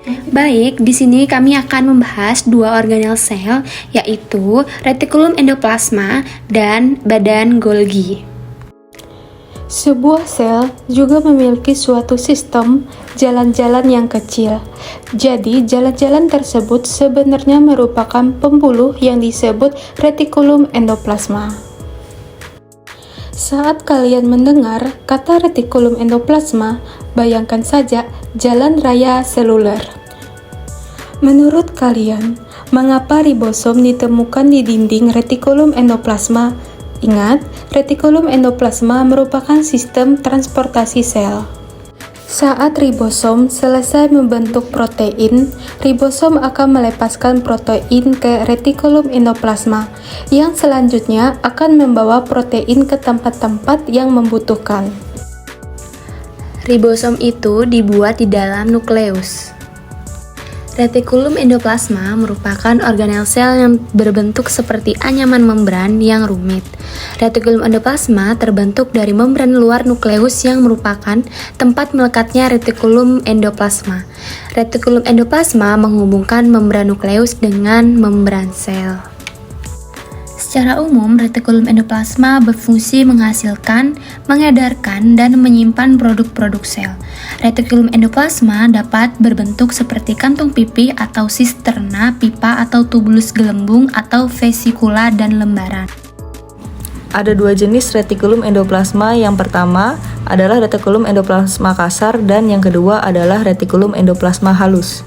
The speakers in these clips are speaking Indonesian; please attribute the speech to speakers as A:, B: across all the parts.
A: Baik, di sini kami akan membahas dua organel sel, yaitu retikulum endoplasma dan badan Golgi.
B: Sebuah sel juga memiliki suatu sistem jalan-jalan yang kecil. Jadi, jalan-jalan tersebut sebenarnya merupakan pembuluh yang disebut retikulum endoplasma. Saat kalian mendengar kata retikulum endoplasma, bayangkan saja jalan raya seluler. Menurut kalian, mengapa ribosom ditemukan di dinding retikulum endoplasma? Ingat, retikulum endoplasma merupakan sistem transportasi sel. Saat ribosom selesai membentuk protein, ribosom akan melepaskan protein ke retikulum endoplasma, yang selanjutnya akan membawa protein ke tempat-tempat yang membutuhkan.
A: Ribosom itu dibuat di dalam nukleus. Retikulum endoplasma merupakan organel sel yang berbentuk seperti anyaman membran yang rumit. Retikulum endoplasma terbentuk dari membran luar nukleus yang merupakan tempat melekatnya retikulum endoplasma. Retikulum endoplasma menghubungkan membran nukleus dengan membran sel. Secara umum, retikulum endoplasma berfungsi menghasilkan, mengedarkan, dan menyimpan produk-produk sel. Retikulum endoplasma dapat berbentuk seperti kantung pipih atau sisterna, pipa atau tubulus gelembung atau vesikula dan lembaran.
C: Ada dua jenis retikulum endoplasma. Yang pertama adalah retikulum endoplasma kasar dan yang kedua adalah retikulum endoplasma halus.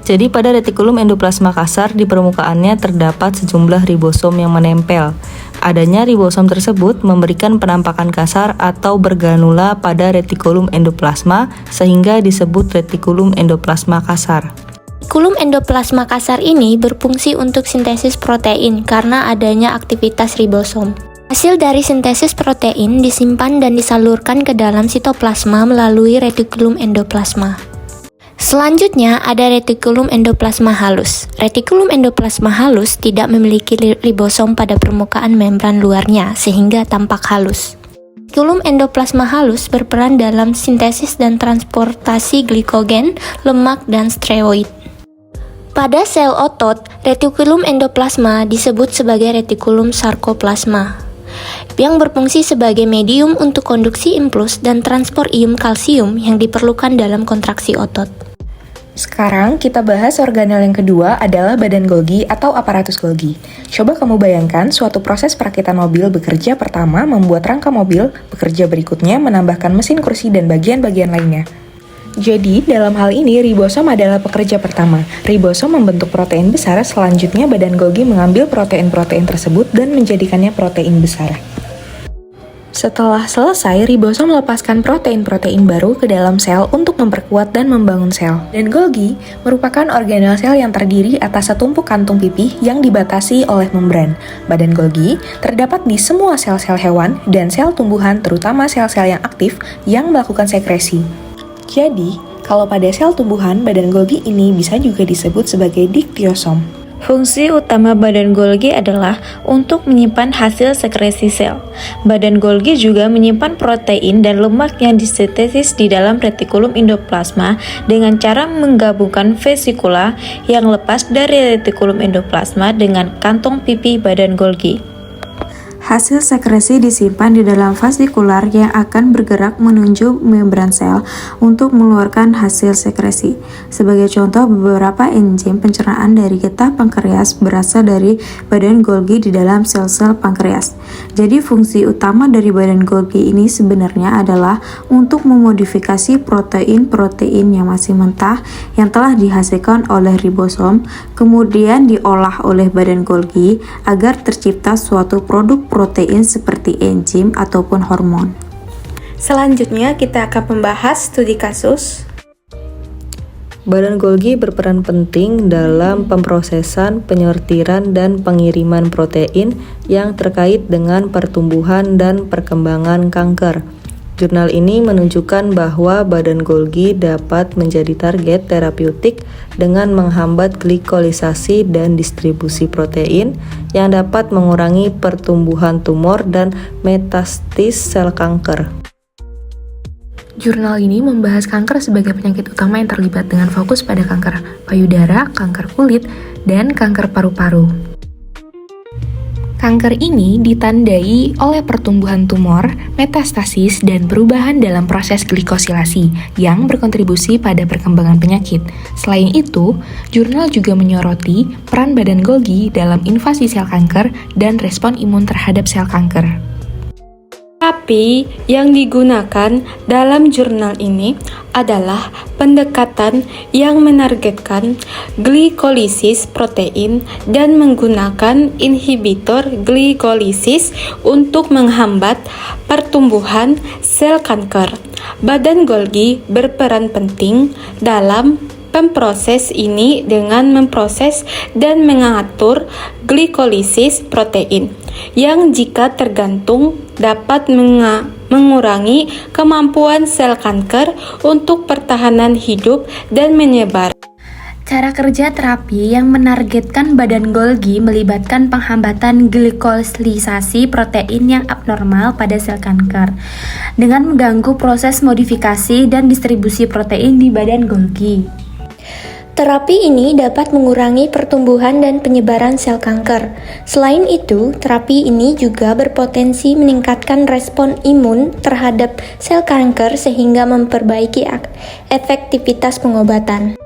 C: Jadi pada retikulum endoplasma kasar di permukaannya terdapat sejumlah ribosom yang menempel. Adanya ribosom tersebut memberikan penampakan kasar atau bergranula pada retikulum endoplasma sehingga disebut retikulum endoplasma kasar.
D: Retikulum endoplasma kasar ini berfungsi untuk sintesis protein karena adanya aktivitas ribosom. Hasil dari sintesis protein disimpan dan disalurkan ke dalam sitoplasma melalui retikulum endoplasma. Selanjutnya ada retikulum endoplasma halus. Retikulum endoplasma halus tidak memiliki ribosom pada permukaan membran luarnya sehingga tampak halus. Retikulum endoplasma halus berperan dalam sintesis dan transportasi glikogen, lemak, dan steroid. Pada sel otot, retikulum endoplasma disebut sebagai retikulum sarkoplasma, yang berfungsi sebagai medium untuk konduksi impuls dan transport ion kalsium yang diperlukan dalam kontraksi otot.
E: Sekarang kita bahas organel yang kedua adalah badan Golgi atau aparatus Golgi. Coba kamu bayangkan suatu proses perakitan mobil bekerja pertama membuat rangka mobil, bekerja berikutnya menambahkan mesin kursi dan bagian-bagian lainnya. Jadi, dalam hal ini ribosom adalah pekerja pertama. Ribosom membentuk protein besar, selanjutnya badan Golgi mengambil protein-protein tersebut dan menjadikannya protein besar. Setelah selesai, ribosom melepaskan protein-protein baru ke dalam sel untuk memperkuat dan membangun sel. Dan Golgi merupakan organel sel yang terdiri atas setumpuk kantung pipih yang dibatasi oleh membran. Badan Golgi terdapat di semua sel-sel hewan dan sel tumbuhan, terutama sel-sel yang aktif yang melakukan sekresi. Jadi, kalau pada sel tumbuhan, badan Golgi ini bisa juga disebut sebagai diktiosom.
F: Fungsi utama badan Golgi adalah untuk menyimpan hasil sekresi sel. Badan Golgi juga menyimpan protein dan lemak yang disintesis di dalam retikulum endoplasma dengan cara menggabungkan vesikula yang lepas dari retikulum endoplasma dengan kantung pipih badan Golgi.
B: Hasil sekresi disimpan di dalam vasikular yang akan bergerak menuju membran sel untuk mengeluarkan hasil sekresi. Sebagai contoh, beberapa enzim pencernaan dari getah pankreas berasal dari badan Golgi di dalam sel-sel pankreas. Jadi fungsi utama dari badan Golgi ini sebenarnya adalah untuk memodifikasi protein-protein yang masih mentah yang telah dihasilkan oleh ribosom, kemudian diolah oleh badan Golgi agar tercipta suatu produk protein seperti enzim ataupun hormon.
G: Selanjutnya kita akan membahas studi kasus.
C: Badan Golgi berperan penting dalam pemrosesan, penyortiran, dan pengiriman protein yang terkait dengan pertumbuhan dan perkembangan kanker. Jurnal ini menunjukkan bahwa badan Golgi dapat menjadi target terapeutik dengan menghambat glikolisasi dan distribusi protein yang dapat mengurangi pertumbuhan tumor dan metastastis sel kanker.
A: Jurnal ini membahas kanker sebagai penyakit utama yang terlibat dengan fokus pada kanker payudara, kanker kulit, dan kanker paru-paru. Kanker ini ditandai oleh pertumbuhan tumor, metastasis, dan perubahan dalam proses glikosilasi yang berkontribusi pada perkembangan penyakit. Selain itu, jurnal juga menyoroti peran badan Golgi dalam invasi sel kanker dan respon imun terhadap sel kanker.
G: Terapi yang digunakan dalam jurnal ini adalah pendekatan yang menargetkan glikolisis protein dan menggunakan inhibitor glikolisis untuk menghambat pertumbuhan sel kanker. Badan Golgi berperan penting dalam memproses ini dengan memproses dan mengatur glikolisis protein yang jika tergantung dapat mengurangi kemampuan sel kanker untuk pertahanan hidup dan menyebar.
A: Cara kerja terapi yang menargetkan badan Golgi melibatkan penghambatan glikolisasi protein yang abnormal pada sel kanker dengan mengganggu proses modifikasi dan distribusi protein di badan Golgi.
D: Terapi ini dapat mengurangi pertumbuhan dan penyebaran sel kanker. Selain itu, terapi ini juga berpotensi meningkatkan respon imun terhadap sel kanker sehingga memperbaiki efektivitas pengobatan.